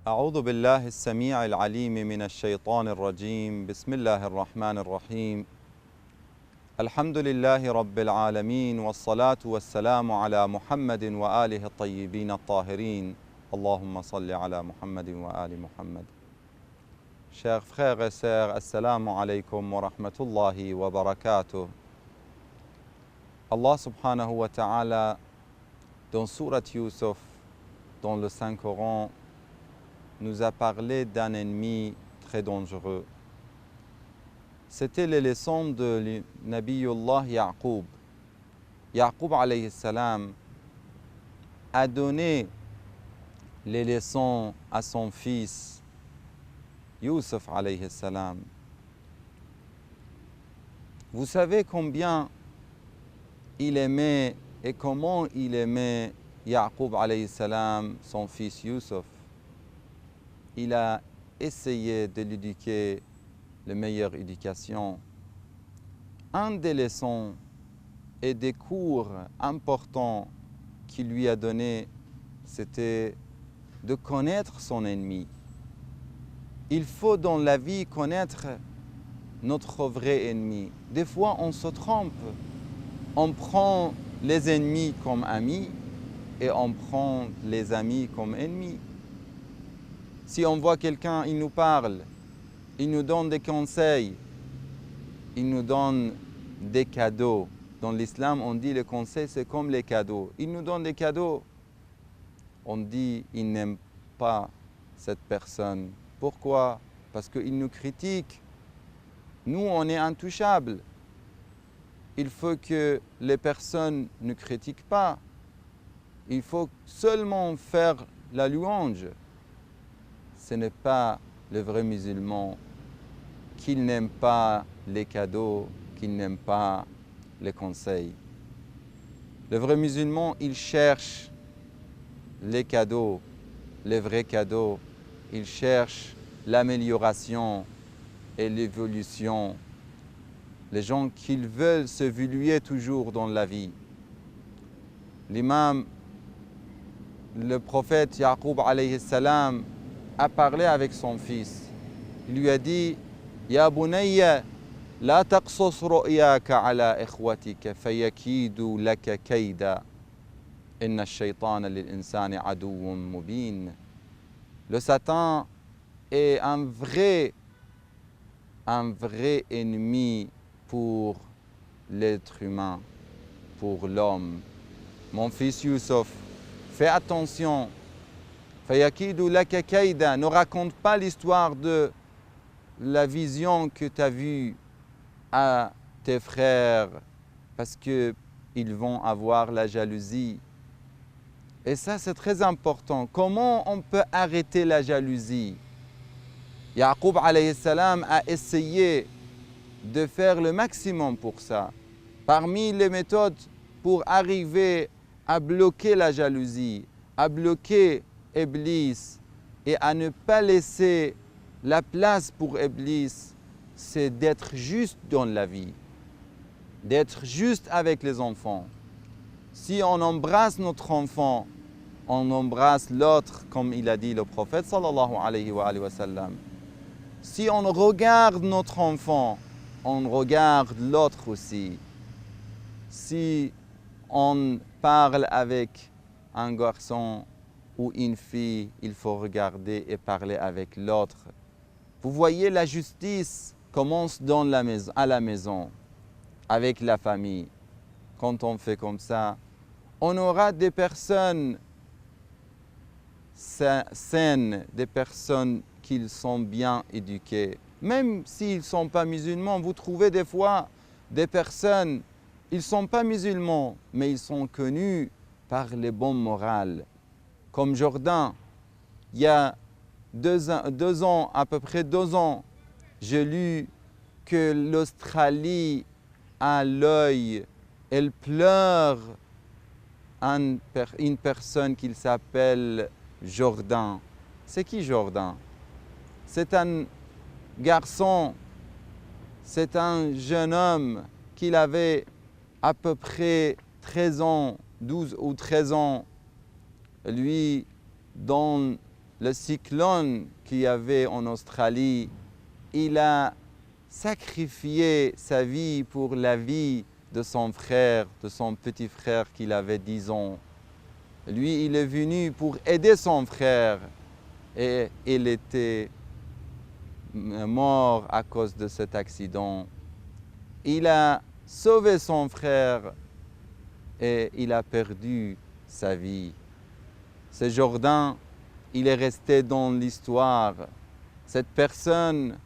أعوذ بالله السميع العليم من الشيطان الرجيم بسم الله الرحمن الرحيم الحمد لله رب العالمين والصلاة والسلام على محمد وآله الطيبين الطاهرين اللهم صل على محمد وآل محمد. Chers frères et sœurs, assalamu alaikum wa rahmatullahi wa barakatuh. Allah subhanahu wa ta'ala, dans Surat Yusuf, dans le Saint-Coran, nous a parlé d'un ennemi très dangereux. C'était les leçons de Nabiyullah Yaqub. Yaqub alayhi salam a donné les leçons à son fils Yusuf alayhi salam. Vous savez combien il aimait et comment il aimait Yaqub alayhi salam, son fils Yusuf. Il a essayé de l'éduquer la meilleure éducation. Un des leçons et des cours importants qu'il lui a donné, c'était de connaître son ennemi. Il faut dans la vie connaître notre vrai ennemi. Des fois, on se trompe. On prend les ennemis comme amis et on prend les amis comme ennemis. Si on voit quelqu'un, il nous parle, il nous donne des conseils, il nous donne des cadeaux. Dans l'islam, on dit les conseils, c'est comme les cadeaux. Il nous donne des cadeaux. On dit, il n'aime pas cette personne. Pourquoi? Parce qu'il nous critique. Nous, on est intouchables. Il faut que les personnes ne critiquent pas. Il faut seulement faire la louange. Ce n'est pas le vrai musulman qui n'aime pas les cadeaux, qui n'aime pas les conseils. Le vrai musulman, il cherche les cadeaux, les vrais cadeaux. Il cherche l'amélioration et l'évolution. Les gens qui veulent s'évoluer toujours dans la vie. L'imam, le prophète Yaqub alayhi salam, a parlé avec son fils. Il lui a dit Ya bunayya la taqsus ru'yaka ala ikhwatika fayakidu laka kayda inna ash-shaytana lil insani aduwwun mubin. Le Satan est un vrai ennemi pour l'être humain, pour l'homme. Mon fils Yusuf, fais attention. Fayakidu laka kayda, ne raconte pas l'histoire de la vision que tu as vue à tes frères parce qu'ils vont avoir la jalousie. Et ça, c'est très important. Comment on peut arrêter la jalousie? Yaqub alayhi salam a essayé de faire le maximum pour ça. Parmi les méthodes pour arriver à bloquer la jalousie, à bloquer Iblis et à ne pas laisser la place pour Iblis, c'est d'être juste dans la vie, d'être juste avec les enfants. Si on embrasse notre enfant, on embrasse l'autre, comme il a dit le prophète sallallahu alayhi wa sallam. Si on regarde notre enfant, on regarde l'autre aussi. Si on parle avec un garçon ou une fille, il faut regarder et parler avec l'autre. Vous voyez, la justice commence à la maison, avec la famille. Quand on fait comme ça, on aura des personnes saines, des personnes qui sont bien éduquées. Même s'ils ne sont pas musulmans, vous trouvez des fois des personnes, ils ne sont pas musulmans, mais ils sont connus par les bons morales. Comme Jordan, il y a 2 ans, à peu près 2 ans, j'ai lu que l'Australie a l'œil, elle pleure une personne qui s'appelle Jordan. C'est qui Jordan? C'est un garçon, c'est un jeune homme qui avait à peu près 13 ans, 12 ou 13 ans. Lui, dans le cyclone qu'il y avait en Australie, il a sacrifié sa vie pour la vie de son frère, de son petit frère qu'il avait 10 ans. Lui, il est venu pour aider son frère et il était mort à cause de cet accident. Il a sauvé son frère et il a perdu sa vie. Ce Jourdain, il est resté dans l'histoire. Cette personne,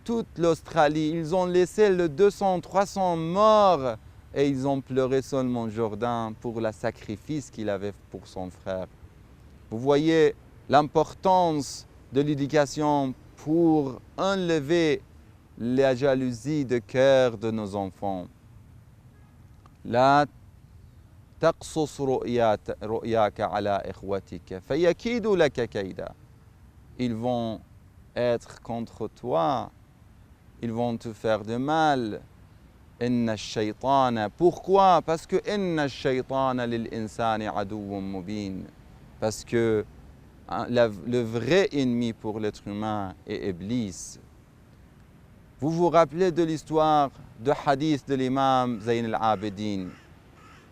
toute l'Australie, ils ont laissé le 200, 300 morts et ils ont pleuré seulement Jourdain pour le sacrifice qu'il avait pour son frère. Vous voyez l'importance de l'éducation pour enlever la jalousie de cœur de nos enfants. لا تقصص رؤياك على إخوتك فيكيدوا لك كيدا. Ils vont être contre toi, ils vont te faire de mal. إن الشيطان. Pourquoi? Parce que إن الشيطان للإنسان عدو مبين. Parce que le vrai ennemi pour l'être humain est Iblis. Vous vous rappelez de l'histoire de hadith de l'imam Zayn al-Abidin.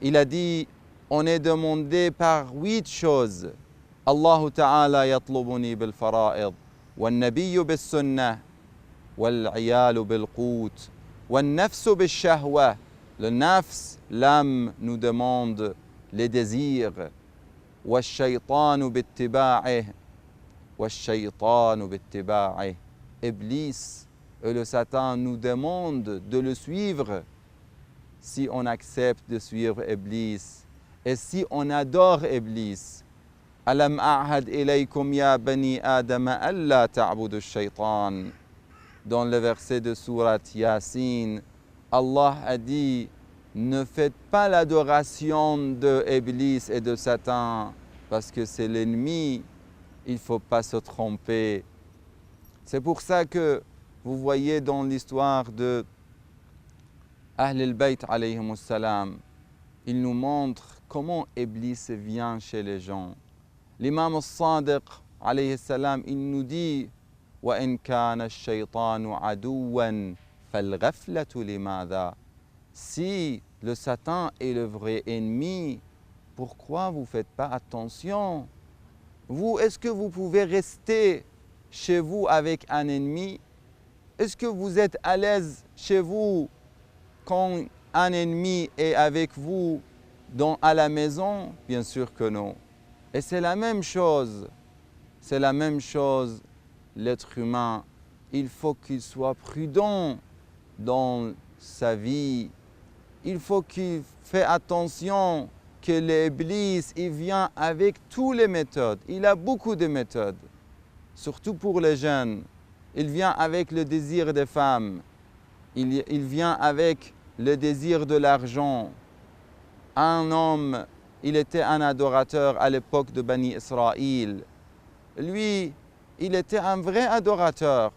Il a dit, on est demandé par 8 choses. Allah Ta'ala yatlubuni bil fara'id, wal nabiyyu bis sunnah, wal iyalu bil qut, wal nafsu bil shahwa. Le nafs, l'âme, nous demande les désirs. Wal shaytanu bittiba'ih, wal shaytanu bittiba'ih. Iblis et le Satan nous demandent de le suivre. Si on accepte de suivre Iblis et si on adore Iblis. Alam a'had ilaykum ya bani Adam alla ta'budu ash-shaytan. Dans le verset de sourate Yasin, Allah a dit, ne faites pas l'adoration de Iblis et de Satan parce que c'est l'ennemi. Il ne faut pas se tromper. C'est pour ça que vous voyez dans l'histoire de Ahl al-Bayt alayhim salam, il nous montre comment Iblis vient chez les gens. L'imam al-Sadiq alayhi salam, il nous dit وَإِنْ كَانَ الشَّيْطَانُ عَدُوًّا فَالْغَفْلَةُ لِمَاذَا. Si le Satan est le vrai ennemi, pourquoi vous ne faites pas attention? Vous, est-ce que vous pouvez rester chez vous avec un ennemi? Est-ce que vous êtes à l'aise chez vous quand un ennemi est avec vous à la maison? Bien sûr que non. Et c'est la même chose. C'est la même chose, l'être humain. Il faut qu'il soit prudent dans sa vie. Il faut qu'il fasse attention que l'Iblis, il vient avec toutes les méthodes. Il a beaucoup de méthodes, surtout pour les jeunes. Il vient avec le désir des femmes. Il vient avec le désir de l'argent. Un homme, il était un adorateur à l'époque de Bani Israël. Lui, il était un vrai adorateur.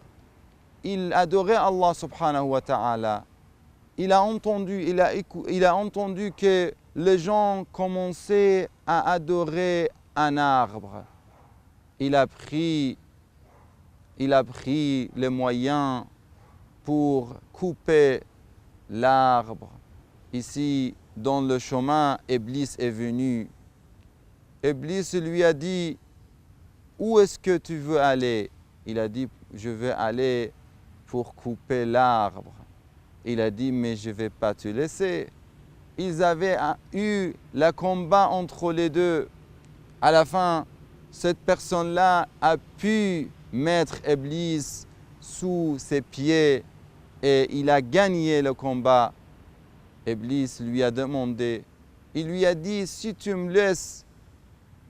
Il adorait Allah subhanahu wa ta'ala. Il a entendu que les gens commençaient à adorer un arbre. Il a pris les moyens pour couper l'arbre. Ici, dans le chemin, Iblis est venu. Iblis lui a dit, où est-ce que tu veux aller? Il a dit, je veux aller pour couper l'arbre. Il a dit, mais je ne vais pas te laisser. Ils avaient eu le combat entre les deux. À la fin, cette personne-là a pu mettre Iblis sous ses pieds et il a gagné le combat. Iblis lui a demandé, il lui a dit, si tu me laisses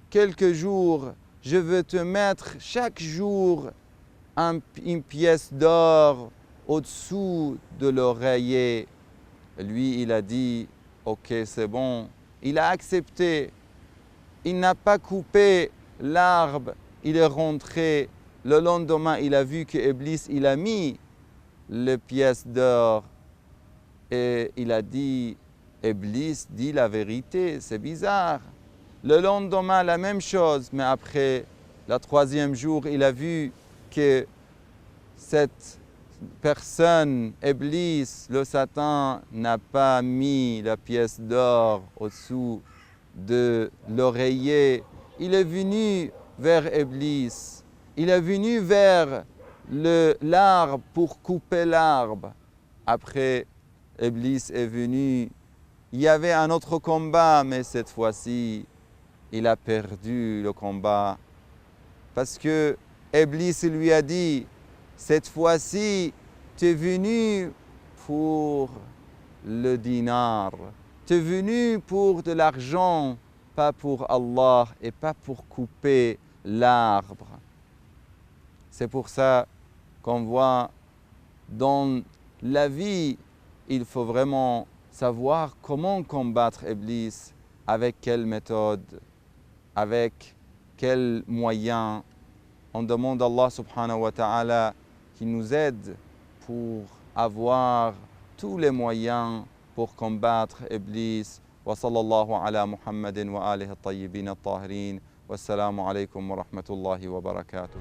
quelques jours, je veux te mettre chaque jour une pièce d'or au-dessous de l'oreiller. Lui, il a dit, ok, c'est bon. Il a accepté. Il n'a pas coupé l'arbre. Il est rentré. Le lendemain, il a vu que Iblis, il a mis les pièces d'or. Et il a dit, Iblis dit la vérité, c'est bizarre. Le lendemain, la même chose, mais après, le troisième jour, il a vu que cette personne, Iblis, le Satan, n'a pas mis la pièce d'or au-dessous de l'oreiller. Il est venu vers Iblis. Il est venu vers l'arbre pour couper l'arbre. Après, Iblis est venu. Il y avait un autre combat, mais cette fois-ci, il a perdu le combat. Parce que Iblis lui a dit, cette fois-ci, tu es venu pour le dinar. Tu es venu pour de l'argent, pas pour Allah et pas pour couper l'arbre. C'est pour ça qu'on voit dans la vie, il faut vraiment savoir comment combattre Iblis, avec quelle méthode, avec quels moyens. On demande à Allah subhanahu wa ta'ala qui nous aide pour avoir tous les moyens pour combattre Iblis. Wa sallallahu ala Muhammadin wa alihi at-tayyibin at-tahirin. Wassalamu alaykum wa rahmatullahi wa barakatuh.